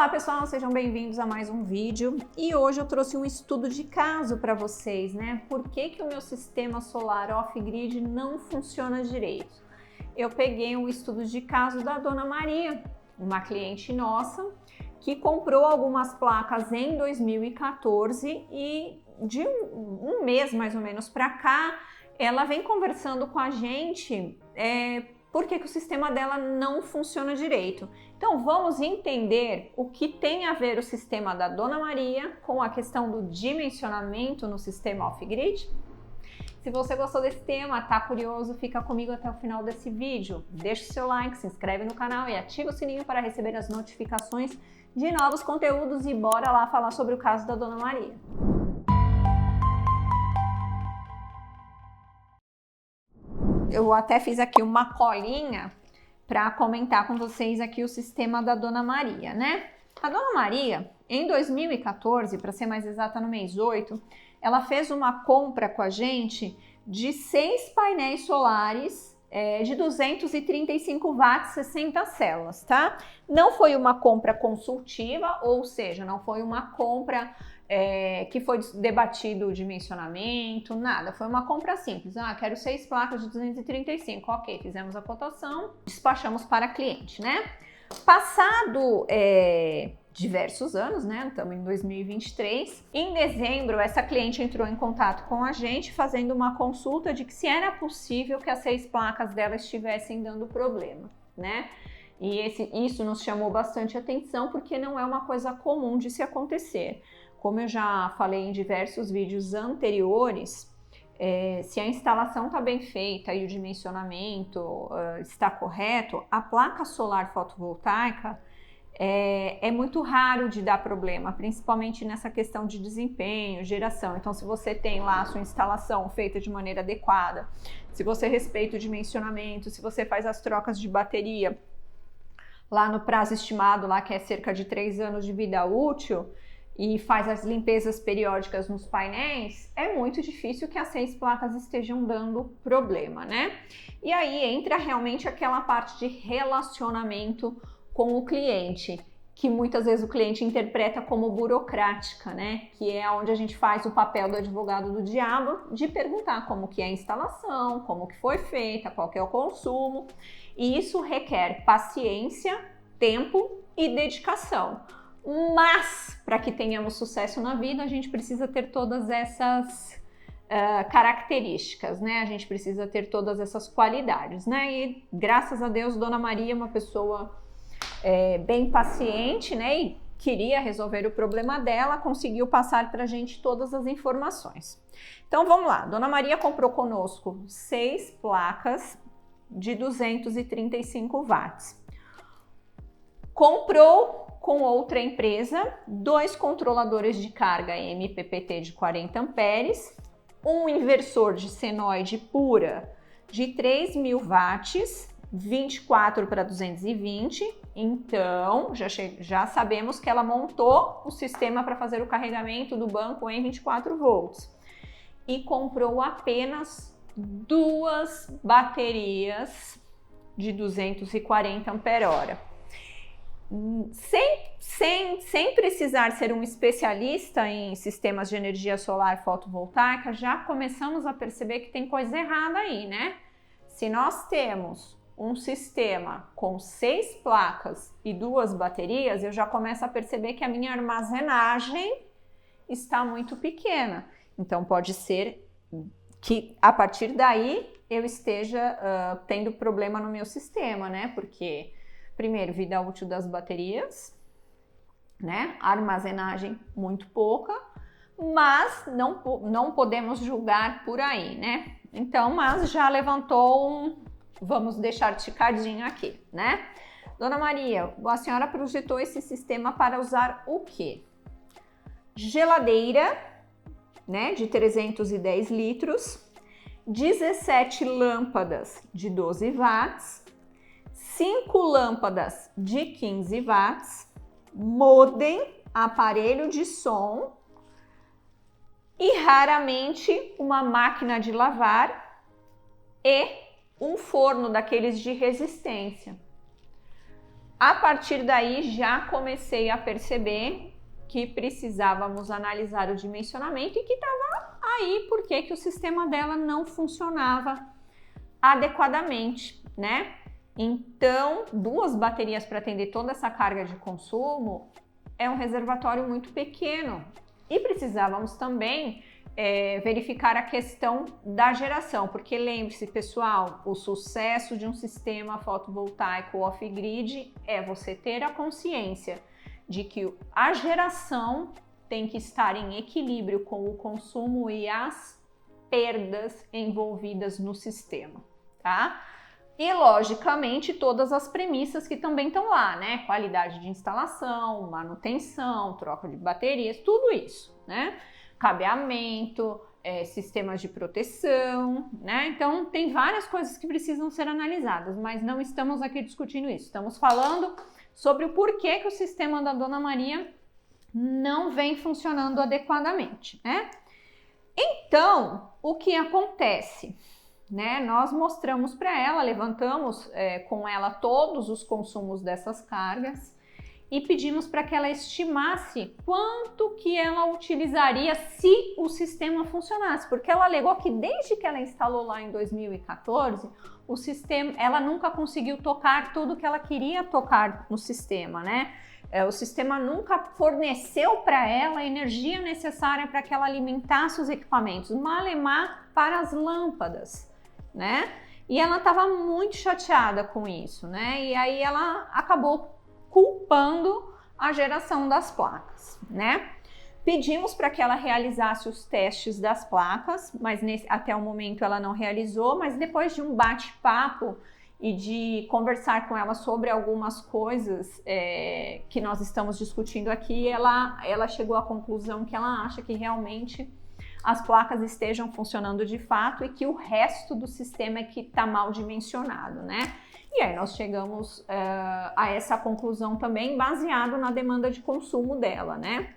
Olá pessoal, sejam bem-vindos a mais um vídeo e hoje eu trouxe um estudo de caso para vocês, né? Por que o meu sistema solar off-grid não funciona direito? Eu peguei um estudo de caso da Dona Maria, uma cliente nossa, que comprou algumas placas em 2014 e de um mês mais ou menos para cá, ela vem conversando com a gente por que o sistema dela não funciona direito. Então vamos entender o que tem a ver o sistema da Dona Maria com a questão do dimensionamento no sistema off-grid. Se você gostou desse tema, tá curioso, fica comigo até o final desse vídeo. Deixa o seu like, se inscreve no canal e ativa o sininho para receber as notificações de novos conteúdos e bora lá falar sobre o caso da Dona Maria. Eu até fiz aqui uma colinha para comentar com vocês aqui o sistema da Dona Maria, né? A Dona Maria, em 2014, para ser mais exata no mês 8, ela fez uma compra com a gente de 6 painéis solares de 235 watts, 60 células, tá? Não foi uma compra consultiva, ou seja, não foi uma compra que foi debatido o dimensionamento, nada. Foi uma compra simples. Quero 6 placas de 235. Ok, fizemos a cotação, despachamos para a cliente, né? Passado diversos anos, né? Estamos em 2023. Em dezembro, essa cliente entrou em contato com a gente, fazendo uma consulta de que se era possível que as 6 placas dela estivessem dando problema, né? E isso nos chamou bastante atenção, porque não é uma coisa comum de se acontecer. Como eu já falei em diversos vídeos anteriores, se a instalação está bem feita e o dimensionamento está correto, a placa solar fotovoltaica é muito raro de dar problema, principalmente nessa questão de desempenho, geração. Então, se você tem lá a sua instalação feita de maneira adequada, se você respeita o dimensionamento, se você faz as trocas de bateria lá no prazo estimado, lá que é cerca de 3 anos de vida útil, e faz as limpezas periódicas nos painéis, é muito difícil que as 6 placas estejam dando problema, né? E aí entra realmente aquela parte de relacionamento com o cliente, que muitas vezes o cliente interpreta como burocrática, né? Que é onde a gente faz o papel do advogado do diabo, de perguntar como que é a instalação, como que foi feita, qual que é o consumo. E isso requer paciência, tempo e dedicação. Mas, para que tenhamos sucesso na vida, a gente precisa ter todas essas características, né? A gente precisa ter todas essas qualidades, né? E, graças a Deus, Dona Maria é uma pessoa bem paciente, né? E queria resolver o problema dela, conseguiu passar para a gente todas as informações. Então, vamos lá. Dona Maria comprou conosco 6 placas de 235 watts. Comprou com outra empresa 2 controladores de carga MPPT de 40 amperes, um inversor de senoide pura de 3.000 watts, 24 para 220. Então, já sabemos que ela montou o sistema para fazer o carregamento do banco em 24 volts. E comprou apenas 2 baterias de 240 ampere-hora. Sem precisar ser um especialista em sistemas de energia solar fotovoltaica, já começamos a perceber que tem coisa errada aí, né? Se nós temos um sistema com 6 placas e 2 baterias, eu já começo a perceber que a minha armazenagem está muito pequena. Então pode ser que a partir daí eu esteja tendo problema no meu sistema, né? Porque primeiro, vida útil das baterias, né? Armazenagem muito pouca, mas não podemos julgar por aí, né? Então, mas já levantou vamos deixar ticadinho aqui, né? Dona Maria, a senhora projetou esse sistema para usar o quê? Geladeira, né? De 310 litros, 17 lâmpadas de 12 watts, 5 lâmpadas de 15 watts, modem, aparelho de som e raramente uma máquina de lavar e um forno daqueles de resistência. A partir daí já comecei a perceber que precisávamos analisar o dimensionamento e que estava aí porque que o sistema dela não funcionava adequadamente, né? Então, 2 baterias para atender toda essa carga de consumo é um reservatório muito pequeno. E precisávamos também verificar a questão da geração, porque lembre-se, pessoal, o sucesso de um sistema fotovoltaico off-grid é você ter a consciência de que a geração tem que estar em equilíbrio com o consumo e as perdas envolvidas no sistema, tá? E, logicamente, todas as premissas que também estão lá, né? Qualidade de instalação, manutenção, troca de baterias, tudo isso, né? Cabeamento, sistemas de proteção, né? Então, tem várias coisas que precisam ser analisadas, mas não estamos aqui discutindo isso. Estamos falando sobre o porquê que o sistema da Dona Maria não vem funcionando adequadamente, né? Então, o que acontece? Né? Nós mostramos para ela, levantamos com ela todos os consumos dessas cargas e pedimos para que ela estimasse quanto que ela utilizaria se o sistema funcionasse, porque ela alegou que desde que ela instalou lá em 2014, o sistema, ela nunca conseguiu tocar tudo que ela queria tocar no sistema, né? O sistema nunca forneceu para ela a energia necessária para que ela alimentasse os equipamentos, malemar para as lâmpadas, né? E ela estava muito chateada com isso, né? E aí ela acabou culpando a geração das placas, né? Pedimos para que ela realizasse os testes das placas, mas até o momento ela não realizou, mas depois de um bate-papo e de conversar com ela sobre algumas coisas que nós estamos discutindo aqui, ela chegou à conclusão que ela acha que realmente as placas estejam funcionando de fato e que o resto do sistema é que está mal dimensionado, né? E aí nós chegamos a essa conclusão também baseado na demanda de consumo dela, né?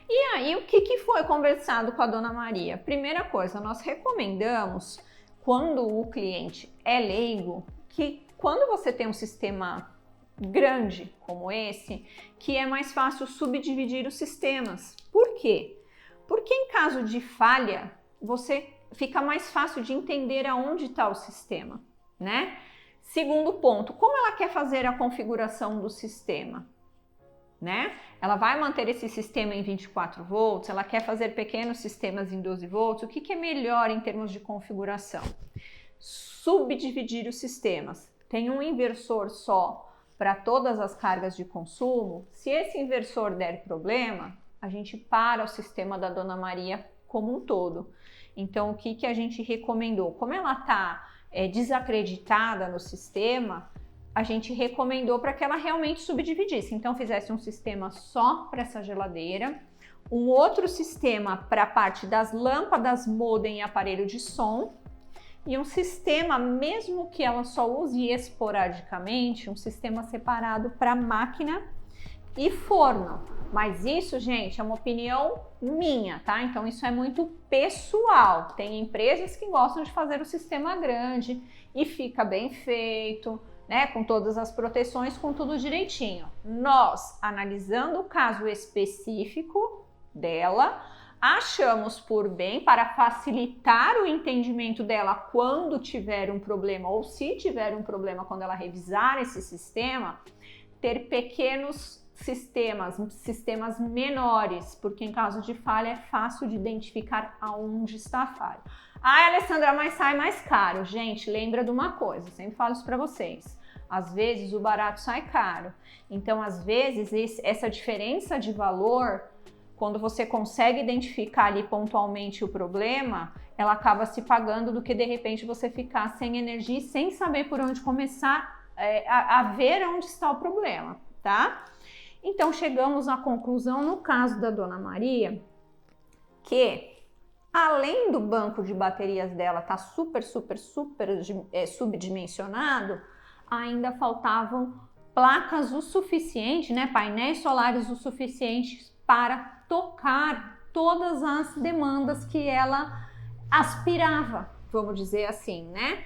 E aí, o que foi conversado com a Dona Maria? Primeira coisa, nós recomendamos, quando o cliente é leigo, que quando você tem um sistema grande como esse, que é mais fácil subdividir os sistemas. Por quê? Porque em caso de falha, você fica mais fácil de entender aonde está o sistema, né? Segundo ponto, como ela quer fazer a configuração do sistema, né? Ela vai manter esse sistema em 24 volts, ela quer fazer pequenos sistemas em 12 volts, o que é melhor em termos de configuração? Subdividir os sistemas. Tem um inversor só para todas as cargas de consumo. Se esse inversor der problema, a gente para o sistema da Dona Maria como um todo. Então, o que a gente recomendou? Como ela está desacreditada no sistema, a gente recomendou para que ela realmente subdividisse. Então, fizesse um sistema só para essa geladeira, um outro sistema para a parte das lâmpadas, modem e aparelho de som, e um sistema, mesmo que ela só use esporadicamente, um sistema separado para máquina e forno. Mas isso, gente, é uma opinião minha, tá? Então isso é muito pessoal. Tem empresas que gostam de fazer o sistema grande e fica bem feito, né? Com todas as proteções, com tudo direitinho. Nós, analisando o caso específico dela, achamos por bem, para facilitar o entendimento dela quando tiver um problema ou se tiver um problema quando ela revisar esse sistema, ter pequenos sistemas menores, porque em caso de falha é fácil de identificar aonde está a falha. Ah, Alessandra, mas sai mais caro. Gente, lembra de uma coisa, sempre falo isso para vocês. Às vezes o barato sai caro. Então, às vezes, essa diferença de valor, quando você consegue identificar ali pontualmente o problema, ela acaba se pagando do que de repente você ficar sem energia e sem saber por onde começar a ver onde está o problema, tá? Então, chegamos à conclusão, no caso da Dona Maria, que além do banco de baterias dela estar super subdimensionado, ainda faltavam placas o suficiente, né, painéis solares o suficiente para tocar todas as demandas que ela aspirava, vamos dizer assim, né?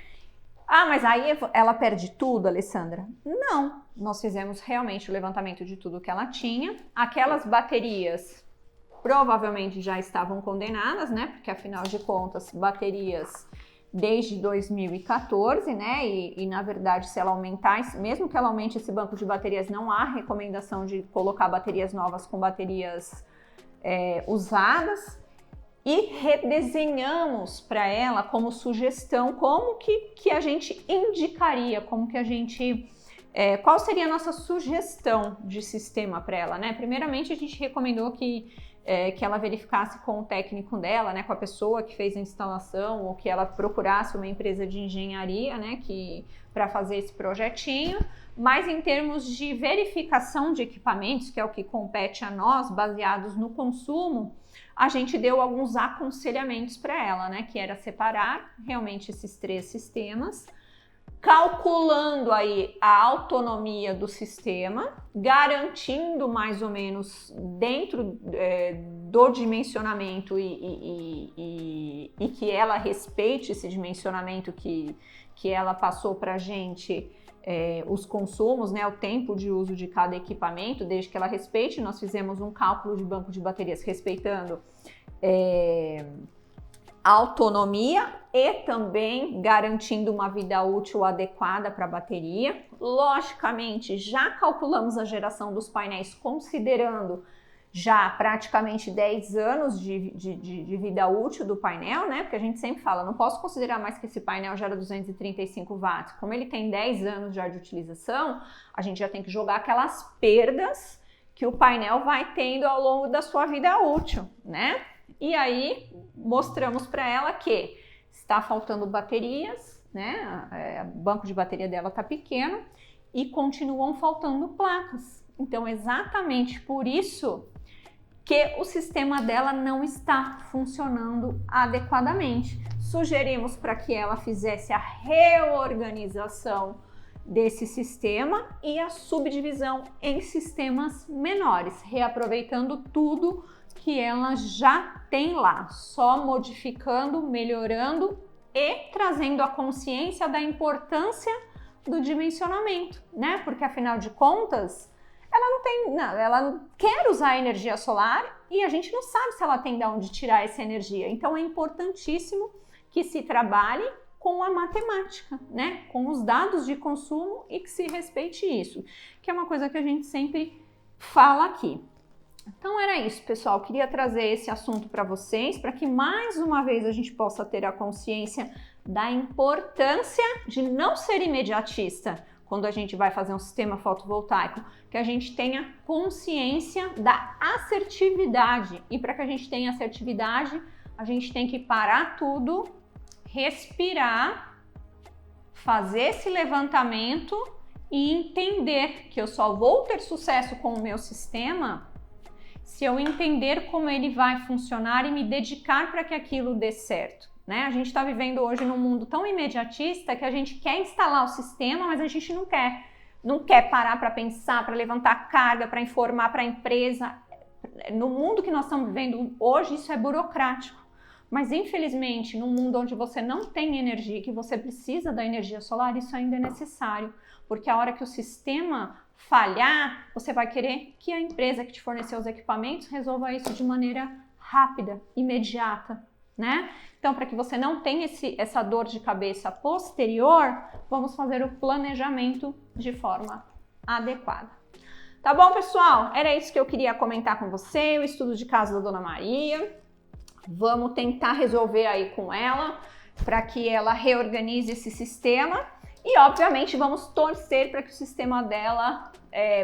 Ah, mas aí ela perde tudo, Alessandra? Não, nós fizemos realmente o levantamento de tudo que ela tinha. Aquelas baterias provavelmente já estavam condenadas, né? Porque afinal de contas, baterias desde 2014, né? E na verdade, se ela aumentar, mesmo que ela aumente esse banco de baterias, não há recomendação de colocar baterias novas com baterias usadas. E redesenhamos para ela como sugestão como que a gente indicaria, como que a gente... qual seria a nossa sugestão de sistema para ela, né? Primeiramente, a gente recomendou que ela verificasse com o técnico dela, né, com a pessoa que fez a instalação, ou que ela procurasse uma empresa de engenharia, né, para fazer esse projetinho. Mas em termos de verificação de equipamentos, que é o que compete a nós, baseados no consumo, a gente deu alguns aconselhamentos para ela, né, que era separar realmente esses 3 sistemas, calculando aí a autonomia do sistema, garantindo mais ou menos dentro do dimensionamento e que ela respeite esse dimensionamento que ela passou para a gente, os consumos, né, o tempo de uso de cada equipamento, desde que ela respeite. Nós fizemos um cálculo de banco de baterias respeitando a autonomia e também garantindo uma vida útil adequada para a bateria. Logicamente, já calculamos a geração dos painéis considerando já praticamente 10 anos de vida útil do painel, né? Porque a gente sempre fala, não posso considerar mais que esse painel gera 235 watts. Como ele tem 10 anos já de utilização, a gente já tem que jogar aquelas perdas que o painel vai tendo ao longo da sua vida útil, né? E aí mostramos para ela que está faltando baterias, né? O banco de bateria dela está pequeno e continuam faltando placas. Então, exatamente por isso que o sistema dela não está funcionando adequadamente. Sugerimos para que ela fizesse a reorganização desse sistema e a subdivisão em sistemas menores, reaproveitando tudo que ela já tem lá, só modificando, melhorando e trazendo a consciência da importância do dimensionamento, né? Porque afinal de contas, ela quer usar a energia solar e a gente não sabe se ela tem de onde tirar essa energia. Então é importantíssimo que se trabalhe com a matemática, né? Com os dados de consumo e que se respeite isso, que é uma coisa que a gente sempre fala aqui. Então era isso, pessoal. Queria trazer esse assunto para vocês, para que mais uma vez a gente possa ter a consciência da importância de não ser imediatista quando a gente vai fazer um sistema fotovoltaico, que a gente tenha consciência da assertividade. E para que a gente tenha assertividade, a gente tem que parar tudo, respirar, fazer esse levantamento e entender que eu só vou ter sucesso com o meu sistema se eu entender como ele vai funcionar e me dedicar para que aquilo dê certo, né? A gente está vivendo hoje num mundo tão imediatista que a gente quer instalar o sistema, mas a gente não quer parar para pensar, para levantar carga, para informar para a empresa. No mundo que nós estamos vivendo hoje, isso é burocrático. Mas infelizmente, num mundo onde você não tem energia, que você precisa da energia solar, isso ainda é necessário, porque a hora que o sistema falhar, você vai querer que a empresa que te forneceu os equipamentos resolva isso de maneira rápida, imediata, né? Então, para que você não tenha essa dor de cabeça posterior, vamos fazer o planejamento de forma adequada. Tá bom, pessoal? Era isso que eu queria comentar com você, o estudo de caso da Dona Maria. Vamos tentar resolver aí com ela, para que ela reorganize esse sistema. E, obviamente, vamos torcer para que o sistema dela,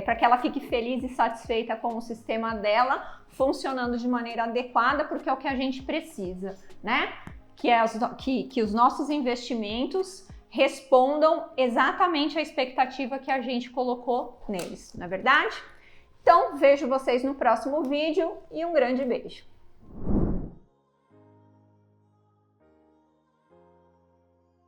para que ela fique feliz e satisfeita com o sistema dela funcionando de maneira adequada, porque é o que a gente precisa, né? Que os nossos investimentos respondam exatamente à expectativa que a gente colocou neles, não é verdade? Então, vejo vocês no próximo vídeo e um grande beijo!